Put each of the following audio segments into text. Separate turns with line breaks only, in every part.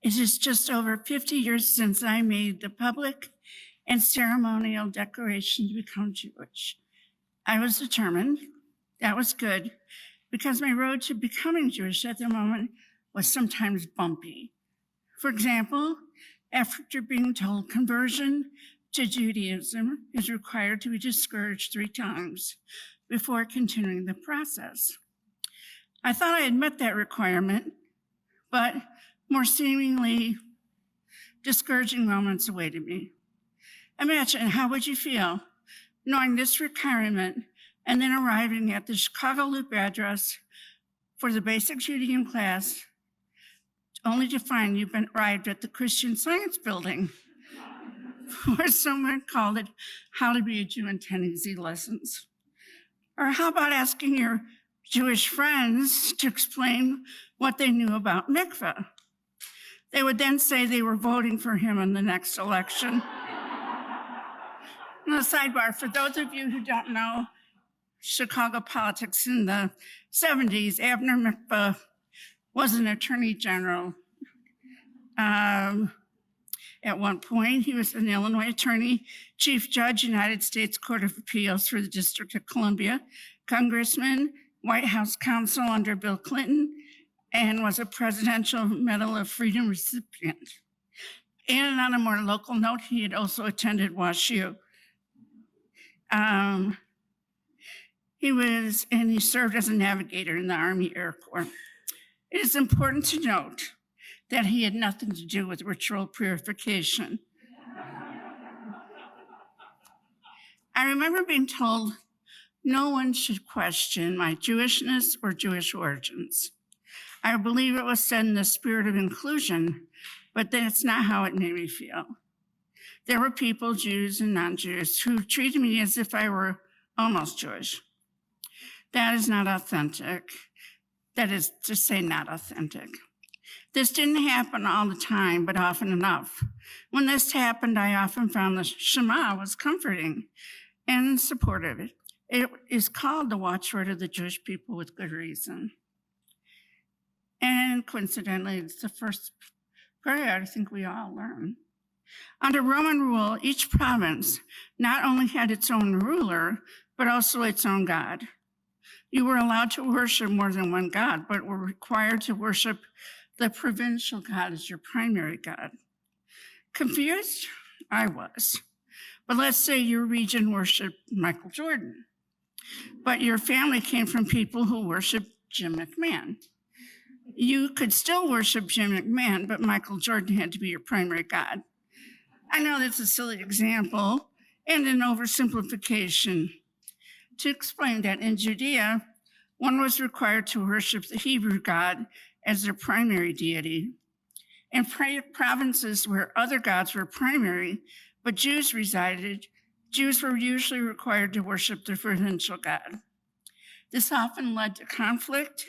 It is just over 50 years since I made the public and ceremonial declaration to become Jewish. I was determined. That was good, because my road to becoming Jewish at the moment was sometimes bumpy. For example, after being told conversion to Judaism is required to be discouraged 3 times before continuing the process. I thought I had met that requirement, but more seemingly discouraging moments awaited me. Imagine, how would you feel knowing this requirement and then arriving at the Chicago Loop address for the basic Judaism class, only to find you've arrived at the Christian Science building, or someone called it How to Be a Jew in 10 Easy Lessons. Or how about asking your Jewish friends to explain what they knew about mikveh? They would then say they were voting for him in the next election. And a sidebar, for those of you who don't know Chicago politics in the 70s, Abner Mikveh was an attorney general. At one point, he was an Illinois attorney, chief judge, United States Court of Appeals for the District of Columbia, congressman, White House counsel under Bill Clinton, and was a Presidential Medal of Freedom recipient. And on a more local note, he had also attended WashU. He served as a navigator in the Army Air Corps. It is important to note that he had nothing to do with ritual purification. I remember being told no one should question my Jewishness or Jewish origins. I believe it was said in the spirit of inclusion, but that's not how it made me feel. There were people, Jews and non-Jews, who treated me as if I were almost Jewish. That is not authentic. That is to say, not authentic. This didn't happen all the time, but often enough. When this happened, I often found the Shema was comforting and supportive. It is called the watchword of the Jewish people with good reason. And coincidentally, it's the first prayer I think we all learn. Under Roman rule, each province not only had its own ruler, but also its own god. You were allowed to worship more than one god, but were required to worship the provincial god as your primary god. Confused? I was. But let's say your region worshiped Michael Jordan, but your family came from people who worshiped Jim McMahon. You could still worship Jim McMahon, but Michael Jordan had to be your primary god. I know that's a silly example and an oversimplification to explain that in Judea, one was required to worship the Hebrew God as their primary deity. In provinces where other gods were primary, but Jews resided, Jews were usually required to worship their provincial god. This often led to conflict,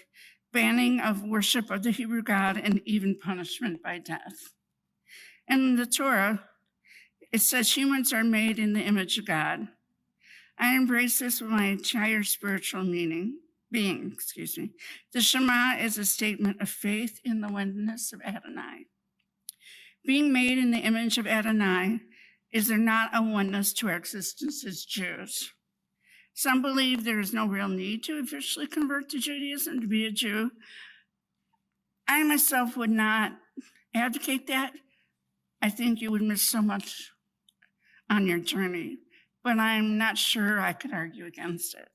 banning of worship of the Hebrew God, and even punishment by death. In the Torah, it says humans are made in the image of God. I embrace this with my entire spiritual being. The Shema is a statement of faith in the oneness of Adonai. Being made in the image of Adonai, is there not a oneness to our existence as Jews? Some believe there is no real need to officially convert to Judaism to be a Jew. I myself would not advocate that. I think you would miss so much on your journey, but I'm not sure I could argue against it.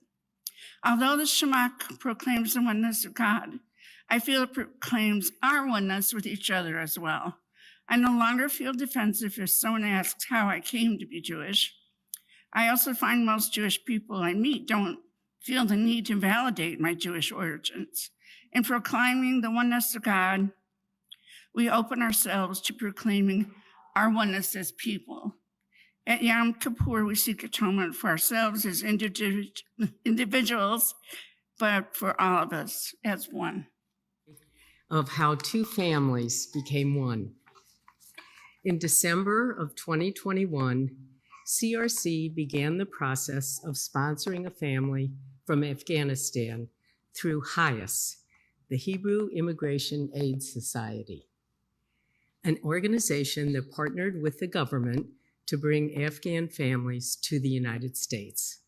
Although the Shema proclaims the oneness of God, I feel it proclaims our oneness with each other as well. I no longer feel defensive if someone asks how I came to be Jewish. I also find most Jewish people I meet don't feel the need to validate my Jewish origins. In proclaiming the oneness of God, we open ourselves to proclaiming our oneness as people. At Yom Kippur, we seek atonement for ourselves as individuals, but for all of us as one.
Of how 2 families became one. In December of 2021, CRC began the process of sponsoring a family from Afghanistan through HIAS, the Hebrew Immigration Aid Society. an organization that partnered with the government to bring Afghan families to the United States.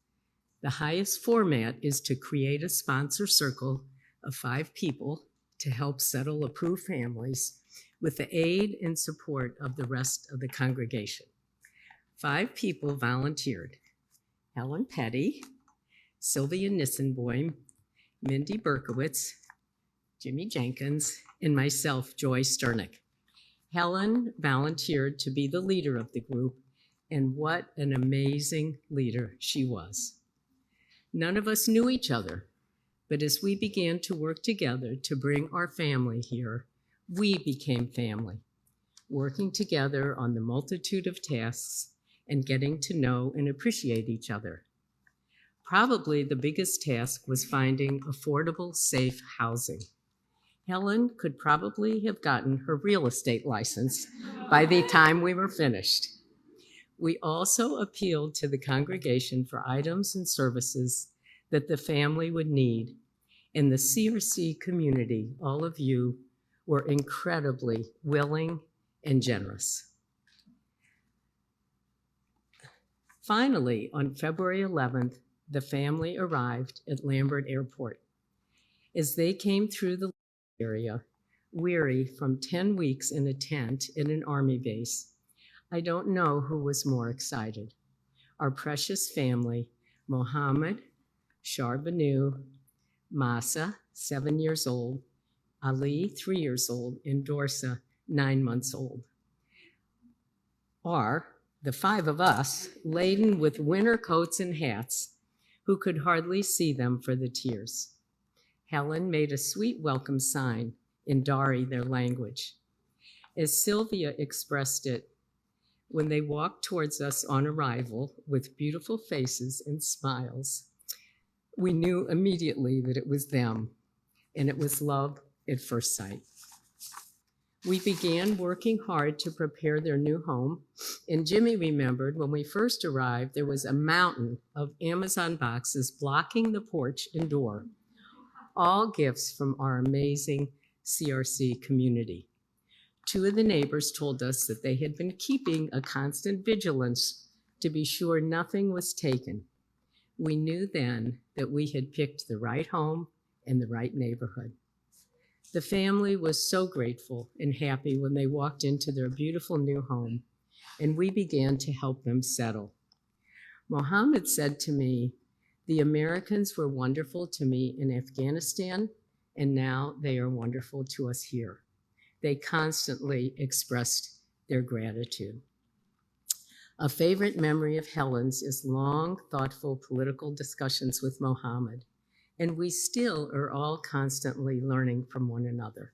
The highest format is to create a sponsor circle of 5 people to help settle approved families with the aid and support of the rest of the congregation. 5 people volunteered: Helen Petty, Sylvia Nissenboim, Mindy Berkowitz, Jimmy Jenkins, and myself, Joy Sterneck. Helen volunteered to be the leader of the group, and what an amazing leader she was. None of us knew each other, but as we began to work together to bring our family here, we became family, working together on the multitude of tasks and getting to know and appreciate each other. Probably the biggest task was finding affordable, safe housing. Helen could probably have gotten her real estate license by the time we were finished. We also appealed to the congregation for items and services that the family would need. In the CRC community, all of you were incredibly willing and generous. Finally, on February 11th, the family arrived at Lambert Airport. As they came through the area, weary from 10 weeks in a tent in an army base, I don't know who was more excited. Our precious family, Mohammed, Sharbanu, Masa, 7 years old, Ali, 3 years old, and Dorsa, 9 months old. Are the 5 of us, laden with winter coats and hats, who could hardly see them for the tears. Helen made a sweet welcome sign in Dari, their language. As Sylvia expressed it, when they walked towards us on arrival with beautiful faces and smiles, we knew immediately that it was them, and it was love at first sight. We began working hard to prepare their new home, and Jimmy remembered when we first arrived, there was a mountain of Amazon boxes blocking the porch and door, all gifts from our amazing CRC community. 2 of the neighbors told us that they had been keeping a constant vigilance to be sure nothing was taken. We knew then that we had picked the right home and the right neighborhood. The family was so grateful and happy when they walked into their beautiful new home, and we began to help them settle. Mohammed said to me, "The Americans were wonderful to me in Afghanistan, and now they are wonderful to us here." They constantly expressed their gratitude. A favorite memory of Helen's is long, thoughtful political discussions with Mohammed, and we still are all constantly learning from one another.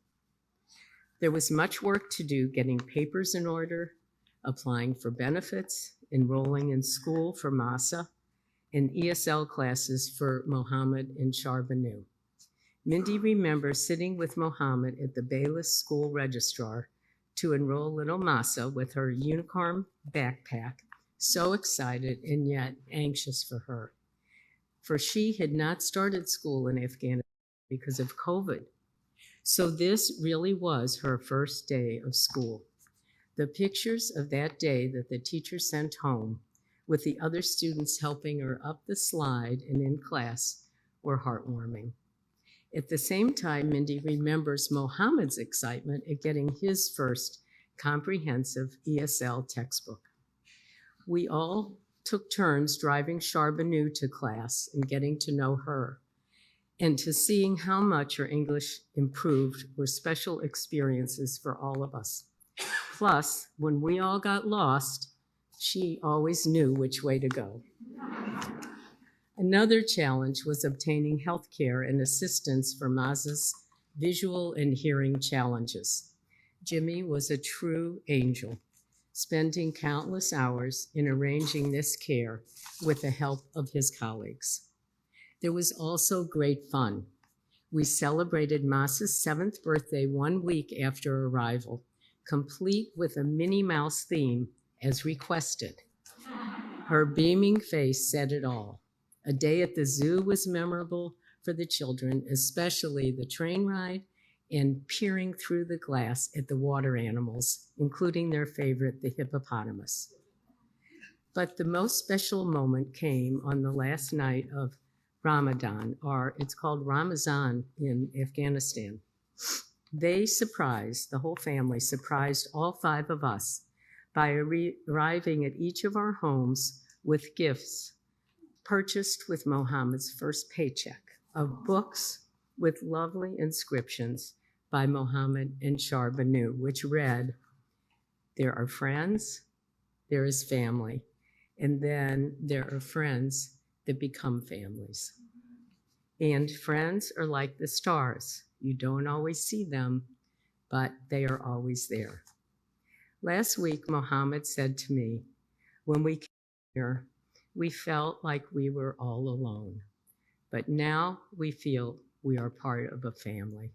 There was much work to do getting papers in order, applying for benefits, enrolling in school for Masa, and ESL classes for Mohammed and Sharbanu. Mindy remembers sitting with Mohammed at the Bayless School Registrar to enroll little Masa with her unicorn backpack, so excited and yet anxious for her. For she had not started school in Afghanistan because of COVID. So this really was her first day of school. The pictures of that day that the teacher sent home, with the other students helping her up the slide and in class, were heartwarming. At the same time, Mindy remembers Mohammed's excitement at getting his first comprehensive ESL textbook. We all took turns driving Sharbanu to class and getting to know her, and to seeing how much her English improved were special experiences for all of us. Plus, when we all got lost, she always knew which way to go. Another challenge was obtaining health care and assistance for Maza's visual and hearing challenges. Jimmy was a true angel, spending countless hours in arranging this care with the help of his colleagues. There was also great fun. We celebrated Masa's 7th birthday 1 week after arrival, complete with a Minnie Mouse theme as requested. Her beaming face said it all. A day at the zoo was memorable for the children, especially the train ride and peering through the glass at the water animals, including their favorite, the hippopotamus. But the most special moment came on the last night of Ramadan, or it's called Ramazan in Afghanistan. They surprised, the whole family surprised all 5 of us by arriving at each of our homes with gifts purchased with Mohammed's first paycheck of books with lovely inscriptions by Mohammed and Charbanu, which read, "There are friends, there is family, and then there are friends that become families. And friends are like the stars. You don't always see them, but they are always there." Last week, Mohammed said to me, when we came here, we felt like we were all alone, but now we feel we are part of a family.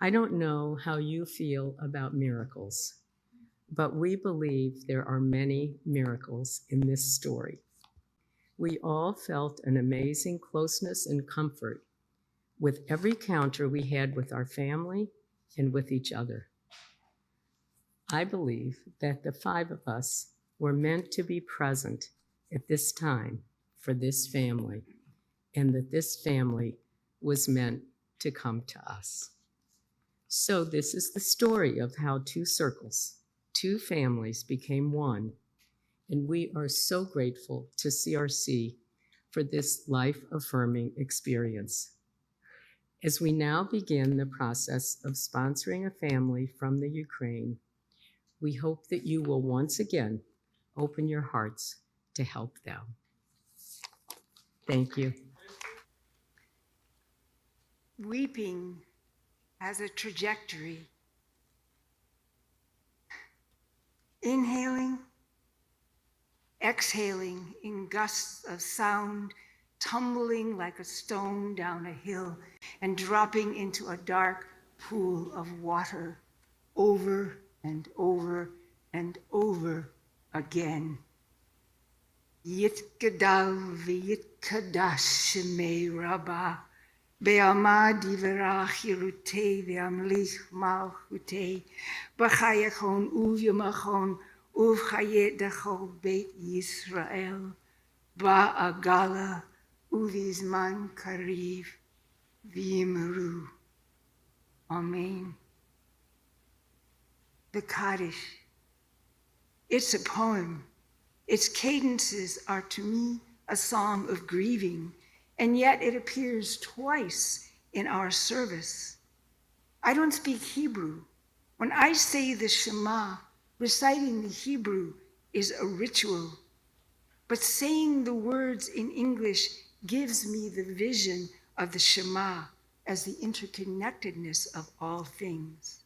I don't know how you feel about miracles, but we believe there are many miracles in this story. We all felt an amazing closeness and comfort with every encounter we had with our family and with each other. I believe that the 5 of us were meant to be present at this time for this family, and that this family was meant to come to us. So this is the story of how 2 circles, 2 families became one, and we are so grateful to CRC for this life-affirming experience. As we now begin the process of sponsoring a family from the Ukraine, we hope that you will once again open your hearts to help them. Thank you.
Weeping has a trajectory. Inhaling, exhaling in gusts of sound, tumbling like a stone down a hill and dropping into a dark pool of water over and over and over again. Yitgadal v'yitkadash shemei Rabbah be'amad yivarach yirutei ve'amlich malchutei b'chayachon uvyamachon uvchayet dachol beit Yisrael ba'agala uvizman kariv v'yimru. Amen. The Kaddish. It's a poem. Its cadences are to me a song of grieving, and yet it appears twice in our service. I don't speak Hebrew. When I say the Shema, reciting the Hebrew is a ritual, but saying the words in English gives me the vision of the Shema as the interconnectedness of all things.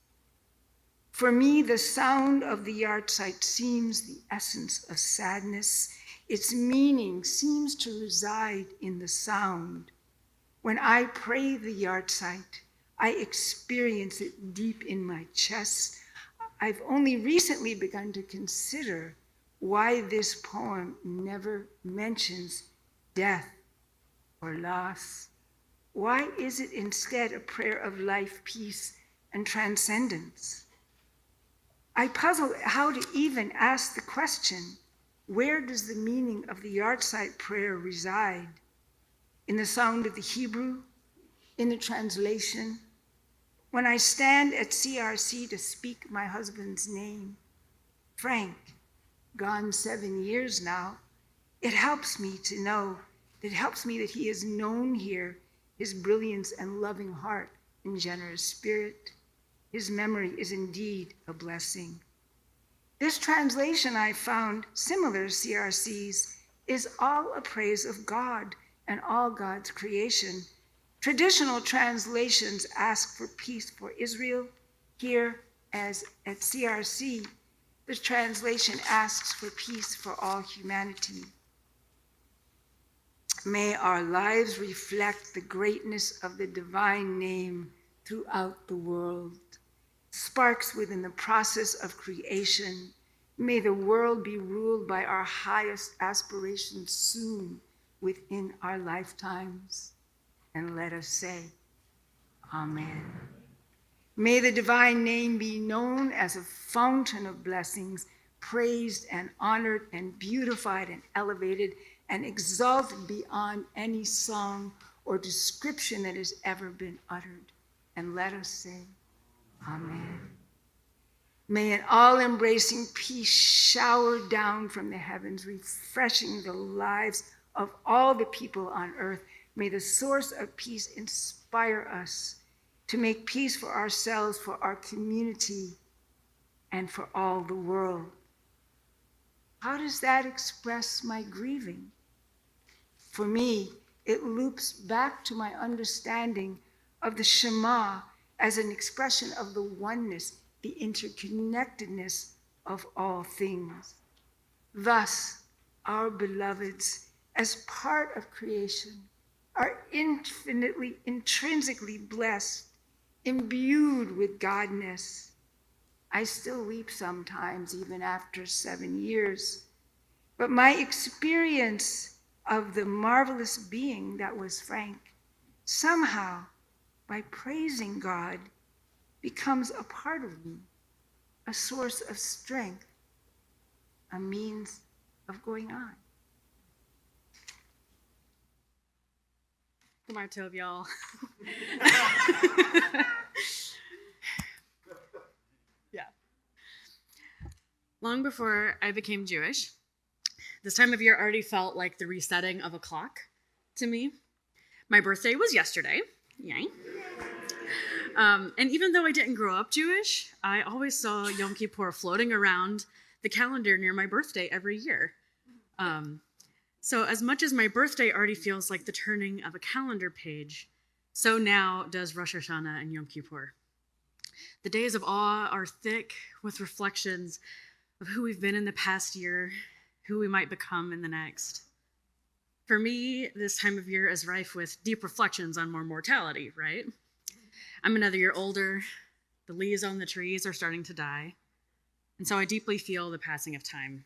For me, the sound of the yahrzeit seems the essence of sadness. Its meaning seems to reside in the sound. When I pray the yahrzeit, I experience it deep in my chest. I've only recently begun to consider why this poem never mentions death or loss. Why is it instead a prayer of life, peace, and transcendence? I puzzle how to even ask the question, where does the meaning of the yahrzeit prayer reside? In the sound of the Hebrew? In the translation? When I stand at CRC to speak my husband's name, Frank, gone 7 years now, it helps me to know, it helps me that he is known here, his brilliance and loving heart and generous spirit. His memory is indeed a blessing. This translation I found, similar to CRC's, is all a praise of God and all God's creation. Traditional translations ask for peace for Israel. Here, as at CRC, the translation asks for peace for all humanity. May our lives reflect the greatness of the divine name throughout the world. Sparks within the process of creation. May the world be ruled by our highest aspirations soon within our lifetimes. And let us say, Amen. May the divine name be known as a fountain of blessings, praised and honored and beautified and elevated and exalted beyond any song or description that has ever been uttered. And let us say, Amen. May an all-embracing peace shower down from the heavens, refreshing the lives of all the people on earth. May the source of peace inspire us to make peace for ourselves, for our community, and for all the world. How does that express my grieving? For me, it loops back to my understanding of the Shema as an expression of the oneness, the interconnectedness of all things. Thus, our beloveds, as part of creation, are infinitely, intrinsically blessed, imbued with Godness. I still weep sometimes, even after 7 years. But my experience of the marvelous being that was Frank, somehow, by praising God, becomes a part of me, a source of strength, a means of going on.
Kumar Tov, y'all. Yeah. Long before I became Jewish, this time of year already felt like the resetting of a clock to me. My birthday was yesterday. Yay. And even though I didn't grow up Jewish, I always saw Yom Kippur floating around the calendar near my birthday every year. So as much as my birthday already feels like the turning of a calendar page, so now does Rosh Hashanah and Yom Kippur. The days of awe are thick with reflections of who we've been in the past year, who we might become in the next. For me, this time of year is rife with deep reflections on more mortality, right? I'm another year older, the leaves on the trees are starting to die, and so I deeply feel the passing of time.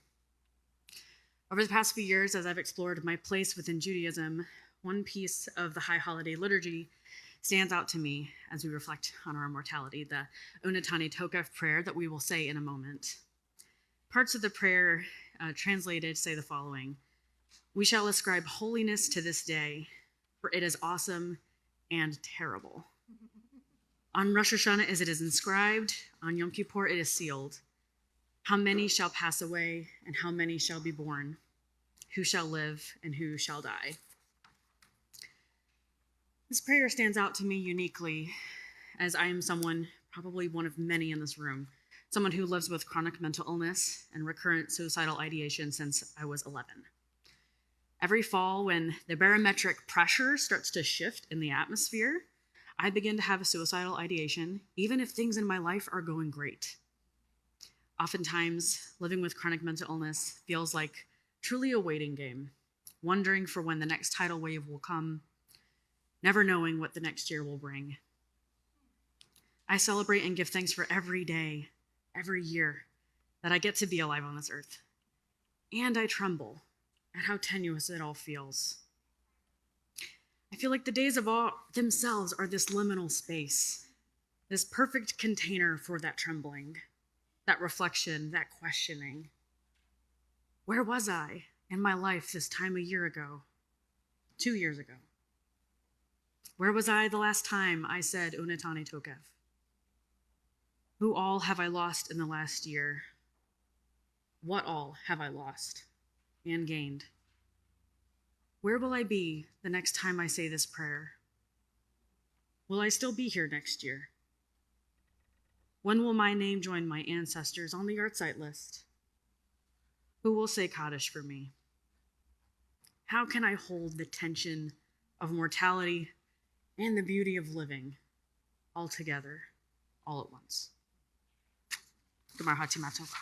Over the past few years, as I've explored my place within Judaism, one piece of the High Holiday liturgy stands out to me as we reflect on our mortality, the Unatani Tokef prayer that we will say in a moment. Parts of the prayer translated say the following: "We shall ascribe holiness to this day, for it is awesome and terrible. On Rosh Hashanah as it is inscribed, on Yom Kippur it is sealed. How many shall pass away, and how many shall be born? Who shall live, and who shall die?" This prayer stands out to me uniquely, as I am someone, probably one of many in this room, someone who lives with chronic mental illness and recurrent suicidal ideation since I was 11. Every fall, when the barometric pressure starts to shift in the atmosphere, I begin to have a suicidal ideation, even if things in my life are going great. Oftentimes, living with chronic mental illness feels like truly a waiting game, wondering for when the next tidal wave will come, never knowing what the next year will bring. I celebrate and give thanks for every day, every year that I get to be alive on this earth. And I tremble at how tenuous it all feels. I feel like the days of awe themselves are this liminal space, this perfect container for that trembling, that reflection, that questioning. Where was I in my life this time a year ago, 2 years ago? Where was I the last time I said Unatani Tokev? Who all have I lost in the last year? What all have I lost and gained? Where will I be the next time I say this prayer? Will I still be here next year? When will my name join my ancestors on the yahrzeit list? Who will say Kaddish for me? How can I hold the tension of mortality and the beauty of living all together, all at once? Gemar Hatimatov.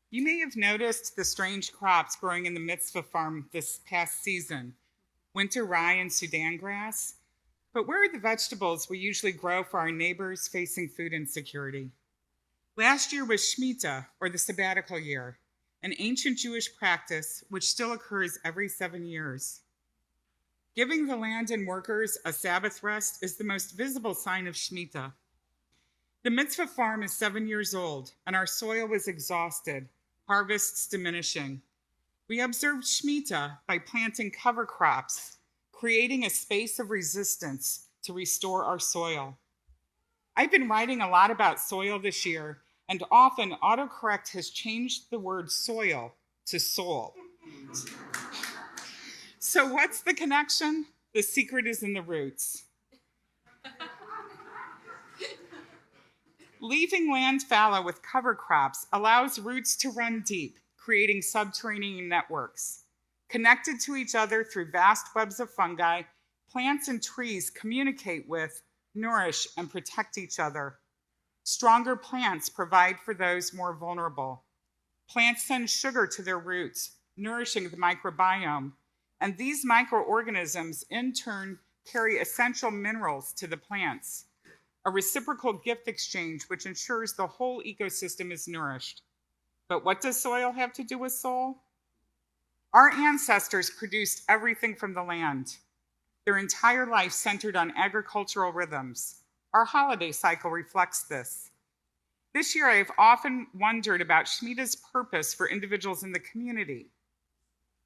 You may have noticed the strange crops growing in the mitzvah farm this past season: winter rye and Sudan grass. But where are the vegetables we usually grow for our neighbors facing food insecurity? Last year was Shemitah, or the sabbatical year, an ancient Jewish practice which still occurs every 7 years. Giving the land and workers a Sabbath rest is the most visible sign of Shemitah. The mitzvah farm is 7 years old, and our soil was exhausted, harvests diminishing. We observed Shemitah by planting cover crops, creating a space of resistance to restore our soil. I've been writing a lot about soil this year, and often autocorrect has changed the word soil to soul. So what's the connection? The secret is in the roots. Leaving land fallow with cover crops allows roots to run deep, creating subterranean networks. Connected to each other through vast webs of fungi, plants and trees communicate with, nourish, and protect each other. Stronger plants provide for those more vulnerable. Plants send sugar to their roots, nourishing the microbiome, and these microorganisms in turn carry essential minerals to the plants, a reciprocal gift exchange which ensures the whole ecosystem is nourished. But what does soil have to do with soul? Our ancestors produced everything from the land. Their entire life centered on agricultural rhythms. Our holiday cycle reflects this. This year, I have often wondered about Shemitah's purpose for individuals in the community.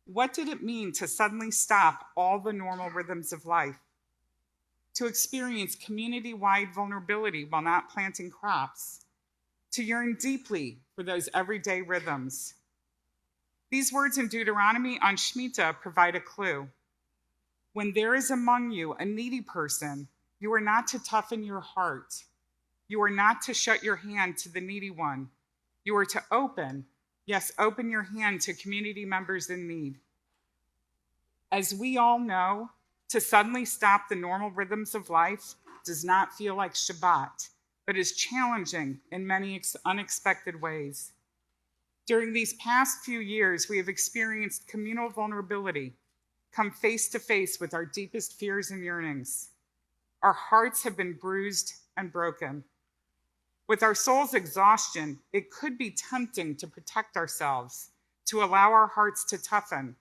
What did it mean to suddenly stop all the normal rhythms of life? To experience community-wide vulnerability while not planting crops? To yearn deeply for those everyday rhythms? These words in Deuteronomy on Shemitah provide a clue. When there is among you a needy person, you are not to toughen your heart. You are not to shut your hand to the needy one. You are to open your hand to community members in need. As we all know, to suddenly stop the normal rhythms of life does not feel like Shabbat, but is challenging in many unexpected ways. During these past few years, we have experienced communal vulnerability, come face to face with our deepest fears and yearnings. Our hearts have been bruised and broken. With our soul's exhaustion, it could be tempting to protect ourselves, to allow our hearts to toughen,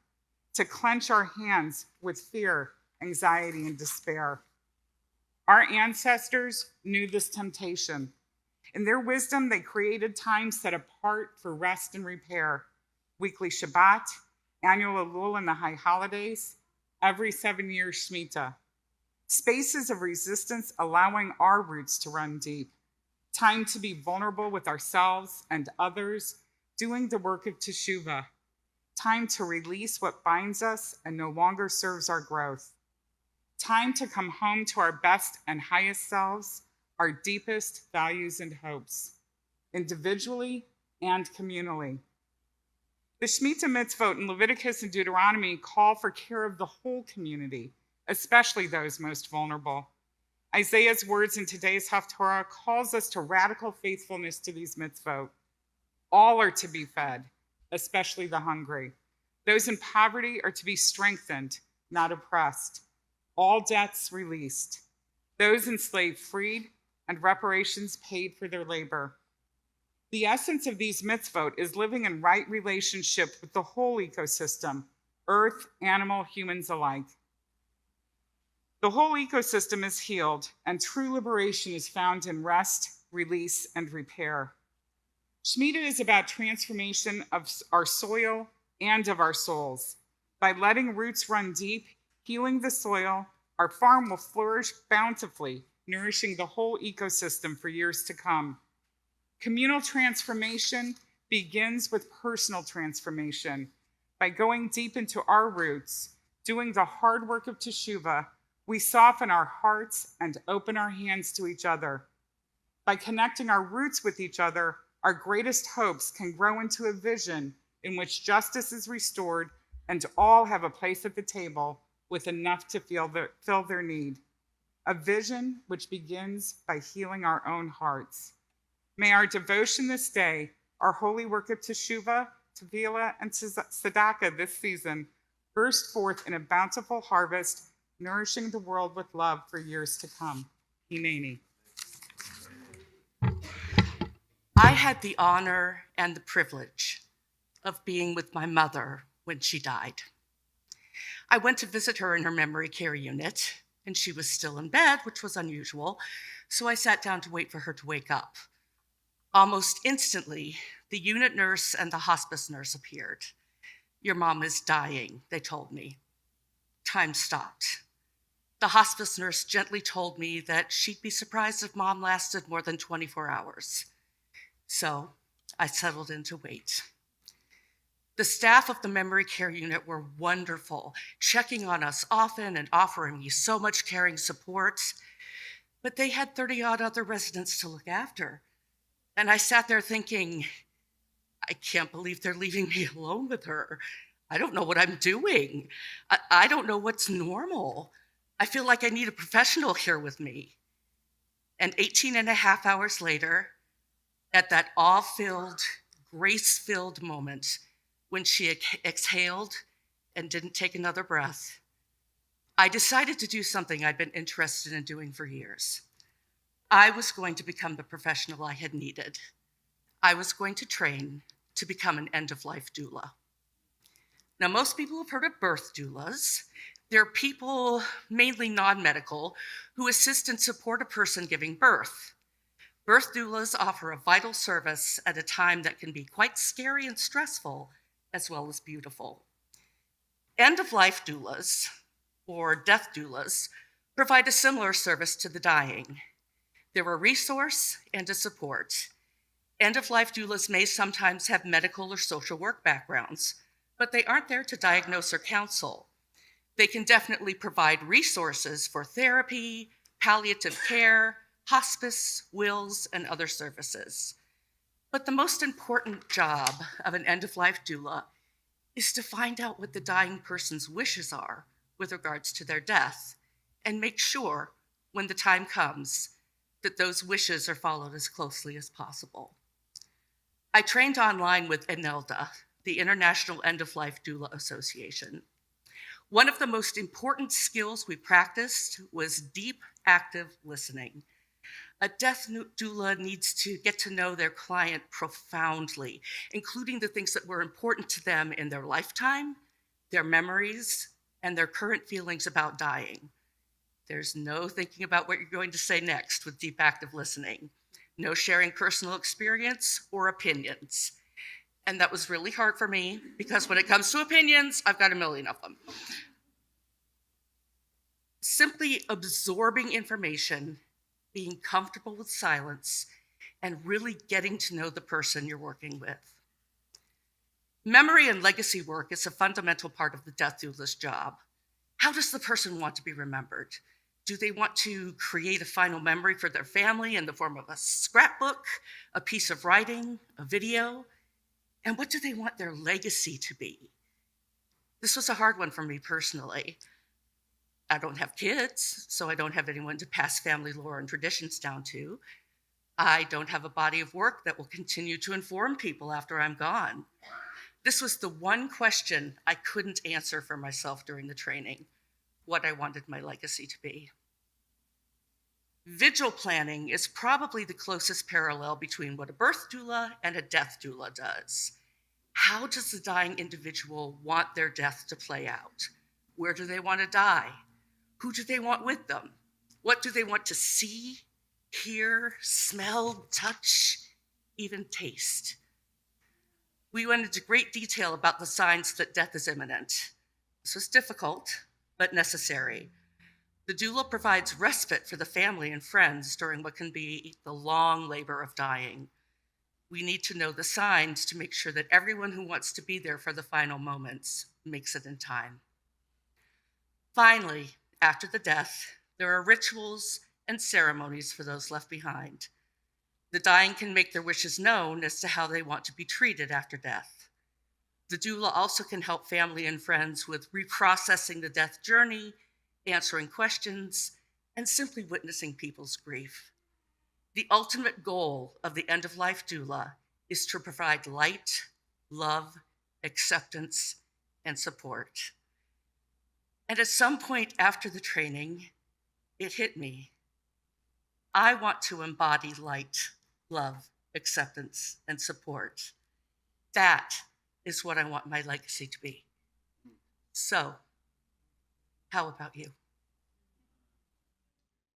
to clench our hands with fear, anxiety, and despair. Our ancestors knew this temptation. In their wisdom, they created time set apart for rest and repair, weekly Shabbat, annual Elul and the high holidays, every 7 years Shemitah. Spaces of resistance allowing our roots to run deep. Time to be vulnerable with ourselves and others, doing the work of teshuvah. Time to release what binds us and no longer serves our growth. Time to come home to our best and highest selves, our deepest values and hopes, individually and communally. The Shemitah mitzvot in Leviticus and Deuteronomy call for care of the whole community, especially those most vulnerable. Isaiah's words in today's Haftorah calls us to radical faithfulness to these mitzvot. All are to be fed, especially the hungry. Those in poverty are to be strengthened, not oppressed. All debts released. Those enslaved freed, and reparations paid for their labor. The essence of these mitzvot is living in right relationship with the whole ecosystem, earth, animal, humans alike. The whole ecosystem is healed, and true liberation is found in rest, release, and repair. Shemitah is about transformation of our soil and of our souls. By letting roots run deep, healing the soil, our farm will flourish bountifully, nourishing the whole ecosystem for years to come. Communal transformation begins with personal transformation. By going deep into our roots, doing the hard work of teshuvah, we soften our hearts and open our hands to each other. By connecting our roots with each other, our greatest hopes can grow into a vision in which justice is restored and all have a place at the table with enough to fill their need. A vision which begins by healing our own hearts. May our devotion this day, our holy work of teshuvah, tevilah, and tzedakah this season burst forth in a bountiful harvest, nourishing the world with love for years to come. Hineni.
I had the honor and the privilege of being with my mother when she died. I went to visit her in her memory care unit, and she was still in bed, which was unusual, so I sat down to wait for her to wake up. Almost instantly, the unit nurse and the hospice nurse appeared. "Your mom is dying," they told me. Time stopped. The hospice nurse gently told me that she'd be surprised if Mom lasted more than 24 hours. So I settled in to wait. The staff of the memory care unit were wonderful, checking on us often and offering me so much caring support. But they had 30-odd other residents to look after. And I sat there thinking, I can't believe they're leaving me alone with her. I don't know what I'm doing. I don't know what's normal. I feel like I need a professional here with me. And 18 and a half hours later, at that awe-filled, grace-filled moment when she exhaled and didn't take another breath, I decided to do something I'd been interested in doing for years. I was going to become the professional I had needed. I was going to train to become an end-of-life doula. Now, most people have heard of birth doulas. They're people, mainly non-medical, who assist and support a person giving birth. Birth doulas offer a vital service at a time that can be quite scary and stressful, as well as beautiful. End-of-life doulas, or death doulas, provide a similar service to the dying. They're a resource and a support. End-of-life doulas may sometimes have medical or social work backgrounds, but they aren't there to diagnose or counsel. They can definitely provide resources for therapy, palliative care, hospice, wills, and other services. But the most important job of an end-of-life doula is to find out what the dying person's wishes are with regards to their death, and make sure, when the time comes, that those wishes are followed as closely as possible. I trained online with INELDA, the International End-of-Life Doula Association. One of the most important skills we practiced was deep, active listening. A death doula needs to get to know their client profoundly, including the things that were important to them in their lifetime, their memories, and their current feelings about dying. There's no thinking about what you're going to say next with deep, active listening. No sharing personal experience or opinions. And that was really hard for me because when it comes to opinions, I've got a million of them. Simply absorbing information, being comfortable with silence, and really getting to know the person you're working with. Memory and legacy work is a fundamental part of the death doula's job. How does the person want to be remembered? Do they want to create a final memory for their family in the form of a scrapbook, a piece of writing, a video? And what do they want their legacy to be? This was a hard one for me personally. I don't have kids, so I don't have anyone to pass family lore and traditions down to. I don't have a body of work that will continue to inform people after I'm gone. This was the one question I couldn't answer for myself during the training, what I wanted my legacy to be. Vigil planning is probably the closest parallel between what a birth doula and a death doula does. How does the dying individual want their death to play out? Where do they want to die? Who do they want with them? What do they want to see, hear, smell, touch, even taste? We went into great detail about the signs that death is imminent. This was difficult, but necessary. The doula provides respite for the family and friends during what can be the long labor of dying. We need to know the signs to make sure that everyone who wants to be there for the final moments makes it in time. Finally, after the death, there are rituals and ceremonies for those left behind. The dying can make their wishes known as to how they want to be treated after death. The doula also can help family and friends with reprocessing the death journey, answering questions, and simply witnessing people's grief. The ultimate goal of the end-of-life doula is to provide light, love, acceptance, and support. And at some point after the training, it hit me. I want to embody light, love, acceptance, and support. That is what I want my legacy to be. So, How about you?